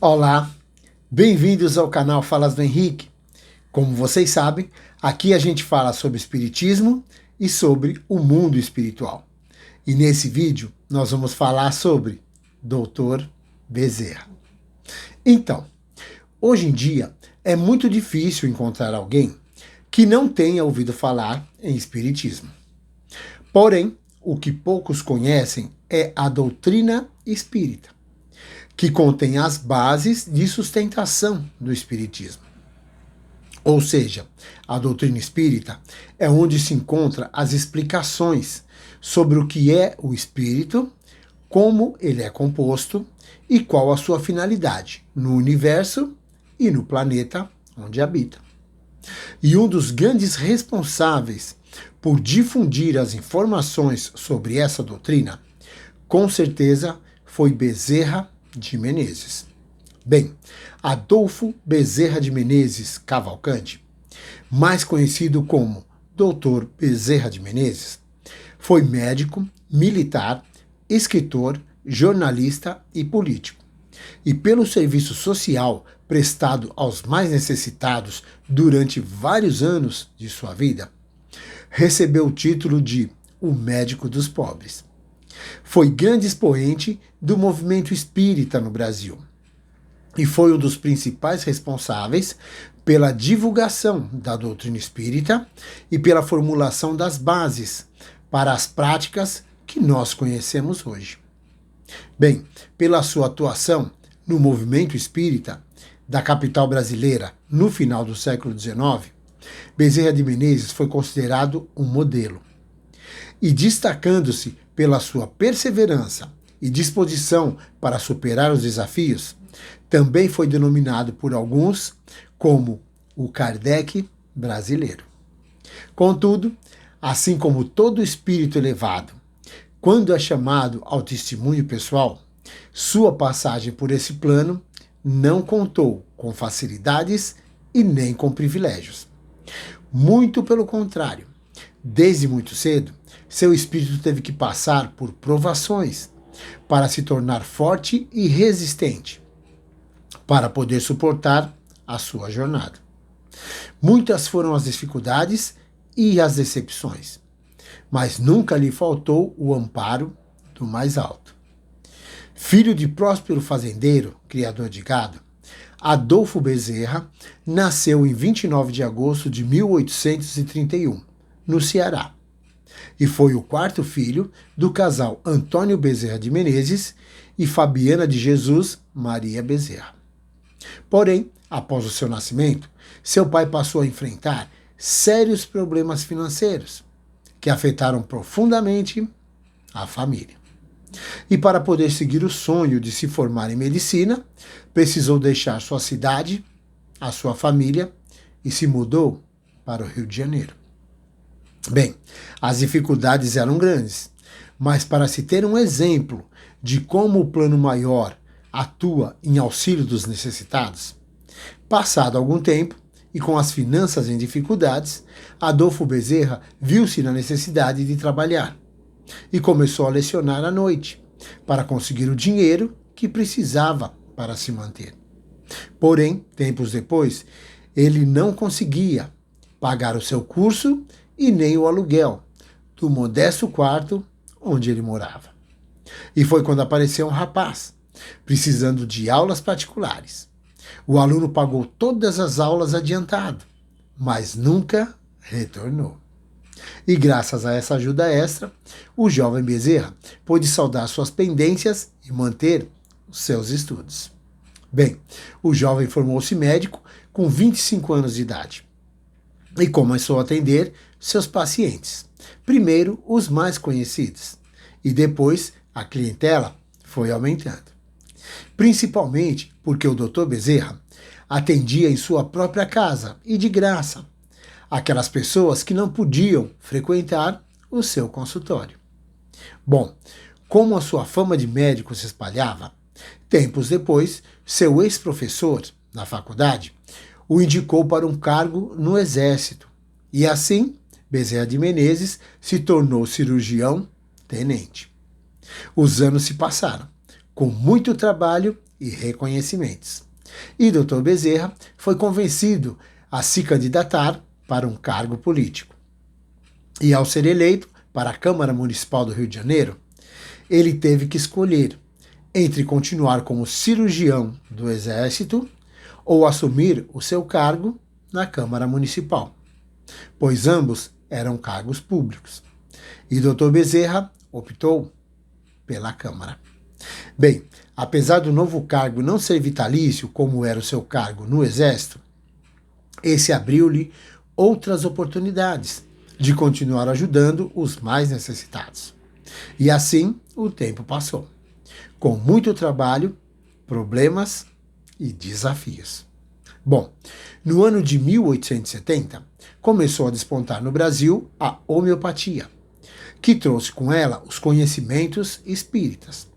Olá, bem-vindos ao canal Falas do Henrique. Como vocês sabem, aqui a gente fala sobre espiritismo e sobre o mundo espiritual. E nesse vídeo nós vamos falar sobre Dr. Bezerra. Então, hoje em dia é muito difícil encontrar alguém que não tenha ouvido falar em espiritismo. Porém, o que poucos conhecem é a doutrina espírita, que contém as bases de sustentação do espiritismo. Ou seja, a doutrina espírita é onde se encontram as explicações sobre o que é o espírito, como ele é composto e qual a sua finalidade no universo e no planeta onde habita. E um dos grandes responsáveis por difundir as informações sobre essa doutrina, com certeza, foi Bezerra de Menezes. Bem, Adolfo Bezerra de Menezes Cavalcante, mais conhecido como Dr. Bezerra de Menezes, foi médico, militar, escritor, jornalista e político. E pelo serviço social prestado aos mais necessitados durante vários anos de sua vida, recebeu o título de o médico dos pobres. Foi grande expoente do movimento espírita no Brasil e foi um dos principais responsáveis pela divulgação da doutrina espírita e pela formulação das bases para as práticas que nós conhecemos hoje. Bem, pela sua atuação no movimento espírita da capital brasileira no final do século XIX, Bezerra de Menezes foi considerado um modelo. E destacando-se pela sua perseverança e disposição para superar os desafios, também foi denominado por alguns como o Kardec brasileiro. Contudo, assim como todo espírito elevado, quando é chamado ao testemunho pessoal, sua passagem por esse plano não contou com facilidades e nem com privilégios. Muito pelo contrário, desde muito cedo, seu espírito teve que passar por provações para se tornar forte e resistente, para poder suportar a sua jornada. Muitas foram as dificuldades e as decepções, mas nunca lhe faltou o amparo do mais alto. Filho de próspero fazendeiro, criador de gado, Adolfo Bezerra nasceu em 29 de agosto de 1831, no Ceará, e foi o quarto filho do casal Antônio Bezerra de Menezes e Fabiana de Jesus Maria Bezerra. Porém, após o seu nascimento, seu pai passou a enfrentar sérios problemas financeiros que afetaram profundamente a família. E para poder seguir o sonho de se formar em medicina, precisou deixar sua cidade, a sua família e se mudou para o Rio de Janeiro. Bem, as dificuldades eram grandes, mas para se ter um exemplo de como o plano maior atua em auxílio dos necessitados, passado algum tempo e com as finanças em dificuldades, Adolfo Bezerra viu-se na necessidade de trabalhar e começou a lecionar à noite para conseguir o dinheiro que precisava para se manter. Porém, tempos depois, ele não conseguia pagar o seu curso e nem o aluguel do modesto quarto onde ele morava. E foi quando apareceu um rapaz, precisando de aulas particulares. O aluno pagou todas as aulas adiantado, mas nunca retornou. E graças a essa ajuda extra, o jovem Bezerra pôde saldar suas pendências e manter os seus estudos. Bem, o jovem formou-se médico com 25 anos de idade e começou a atender seus pacientes, primeiro os mais conhecidos, e depois a clientela foi aumentando. Principalmente porque o Dr. Bezerra atendia em sua própria casa e de graça aquelas pessoas que não podiam frequentar o seu consultório. Bom, como a sua fama de médico se espalhava, tempos depois, seu ex-professor na faculdade o indicou para um cargo no Exército, e assim Bezerra de Menezes se tornou cirurgião tenente. Os anos se passaram, com muito trabalho e reconhecimentos. E Dr. Bezerra foi convencido a se candidatar para um cargo político. E ao ser eleito para a Câmara Municipal do Rio de Janeiro, ele teve que escolher entre continuar como cirurgião do Exército ou assumir o seu cargo na Câmara Municipal, pois ambos eram cargos públicos. E Dr. Bezerra optou pela Câmara. Bem, apesar do novo cargo não ser vitalício, como era o seu cargo no Exército, esse abriu-lhe outras oportunidades de continuar ajudando os mais necessitados. E assim o tempo passou, com muito trabalho, problemas e desafios. Bom, no ano de 1870, começou a despontar no Brasil a homeopatia, que trouxe com ela os conhecimentos espíritas.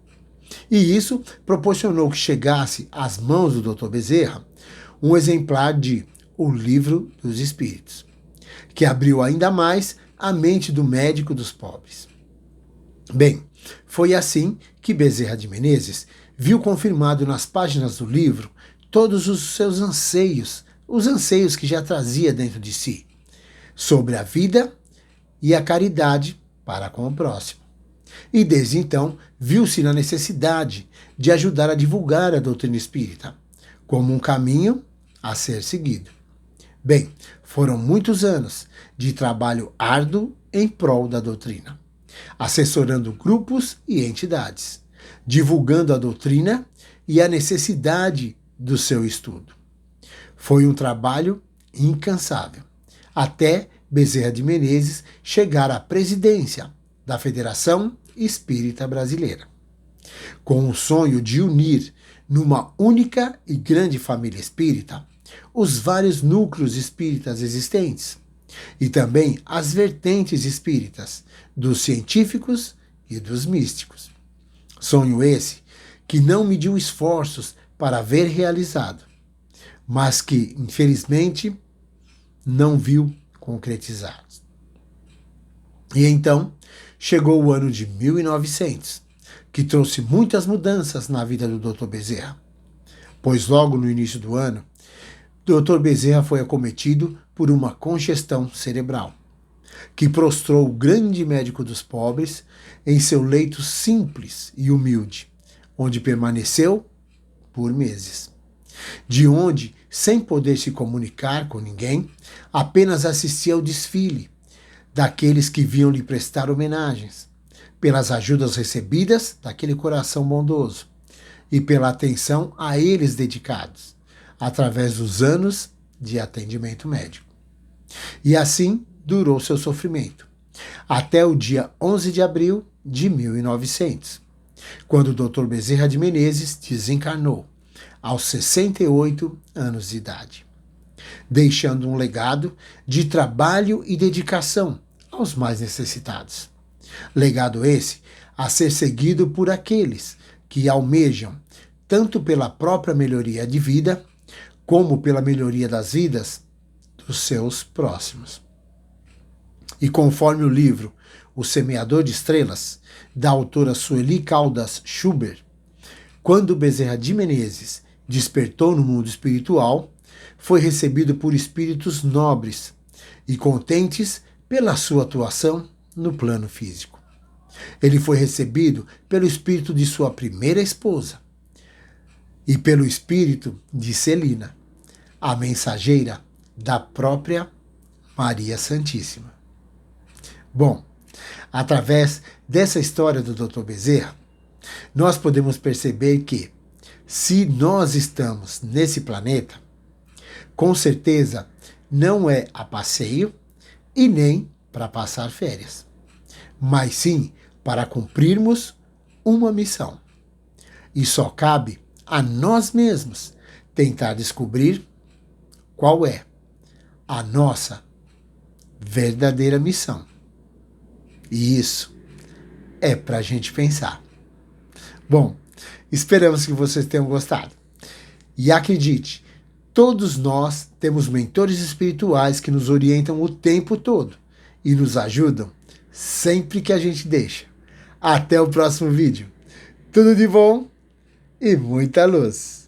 E isso proporcionou que chegasse às mãos do Dr. Bezerra um exemplar de O Livro dos Espíritos, que abriu ainda mais a mente do médico dos pobres. Bem, foi assim que Bezerra de Menezes viu confirmado nas páginas do livro todos os seus anseios, os anseios que já trazia dentro de si, sobre a vida e a caridade para com o próximo. E desde então viu-se na necessidade de ajudar a divulgar a doutrina espírita, como um caminho a ser seguido. Bem, foram muitos anos de trabalho árduo em prol da doutrina, assessorando grupos e entidades, divulgando a doutrina e a necessidade do seu estudo. Foi um trabalho incansável, até Bezerra de Menezes chegar à presidência da Federação Espírita Brasileira, com o sonho de unir numa única e grande família espírita os vários núcleos espíritas existentes e também as vertentes espíritas dos científicos e dos místicos. Sonho esse que não mediu esforços para ver realizado, mas que, infelizmente, não viu concretizado. E então chegou o ano de 1900, que trouxe muitas mudanças na vida do Dr. Bezerra, pois logo no início do ano, Dr. Bezerra foi acometido por uma congestão cerebral, que prostrou o grande médico dos pobres em seu leito simples e humilde, onde permaneceu por meses. De onde, sem poder se comunicar com ninguém, apenas assistia ao desfile daqueles que vinham lhe prestar homenagens, pelas ajudas recebidas daquele coração bondoso e pela atenção a eles dedicados, através dos anos de atendimento médico. E assim durou seu sofrimento, até o dia 11 de abril de 1900, quando o Dr. Bezerra de Menezes desencarnou, aos 68 anos de idade, deixando um legado de trabalho e dedicação aos mais necessitados. Legado esse a ser seguido por aqueles que almejam, tanto pela própria melhoria de vida, como pela melhoria das vidas dos seus próximos. E conforme o livro O Semeador de Estrelas, da autora Sueli Caldas Schubert, quando Bezerra de Menezes despertou no mundo espiritual, foi recebido por espíritos nobres e contentes pela sua atuação no plano físico. Ele foi recebido pelo espírito de sua primeira esposa e pelo espírito de Celina, a mensageira da própria Maria Santíssima. Bom, através dessa história do Dr. Bezerra, nós podemos perceber que, se nós estamos nesse planeta, com certeza não é a passeio e nem para passar férias, mas sim para cumprirmos uma missão. E só cabe a nós mesmos tentar descobrir qual é a nossa verdadeira missão. E isso é para a gente pensar. Bom, esperamos que vocês tenham gostado. E acredite, todos nós temos mentores espirituais que nos orientam o tempo todo e nos ajudam sempre que a gente deixa. Até o próximo vídeo. Tudo de bom e muita luz.